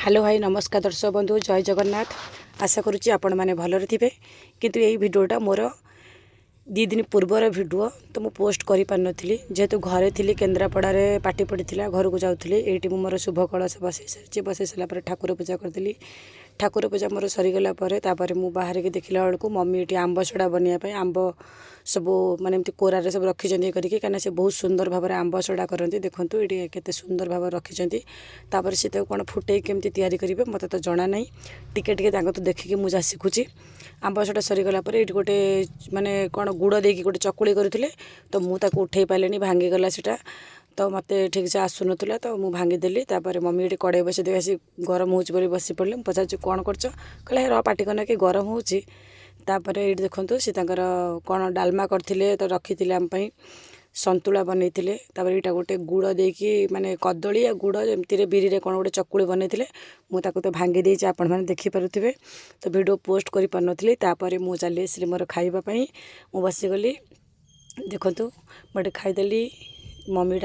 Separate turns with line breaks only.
Hello hi नमस्कार दर्शक बंधु जय जगन्नाथ। आशा करुच्ची आपण मैंने भलरे थे किंतु यही भिडियोटा मोर 2 दिन पूर्वर भिडियो तो मु पोस्ट कर पार नी जेहेतु घरे थी केन्द्रापड़े पार्टी पड़ा घर को जाऊँगी ये मोर शुभ कलश बसई सारी बसई सारापर ठाकुर पूजा करी ठाकुर पूजा मोर सरीगला मुझे बाहर की देखला बेलू मम्मी ये आंब सड़ा बनवाई आंब सब माने कोरारे सब रखी करके से बहुत सुंदर भाव में आंब सड़ा करती देखूँ ये केते सुंदर भाव रखी सी कौन फुटे केमती तैयारी करेंगे मत तो जना ना टिके तो देखिकी मुझे शिखुची आंब सड़ा सरीगला ये गोटे माने कौन गुड़ देकी गोटे चकुली करते तो मुझे उठे पारे भांगीगला सीटा तो मत ठीक से आसु ना तो मुझे भांगीदेली मम्मी ये कड़े बस दे आसी गरम हो बस पड़े पचार कौन कर पाटी करना कि गरम होपर ये देखूँ सी कौन डालमा करते तो रखी आमपाई संतुला बनई यहाँ गोटे गुड़ देकी माने कदली गुड़ एमती बिरी कौन गोटे चकुली बनई मुझे तो भांगी देती आपण मैंने देखिपे तो वीडियो पोस्ट कर पार नी मुझे चली आसली मोर खावाई मुझे बसीगली देखूँ गोटे खाईदेली मम्मी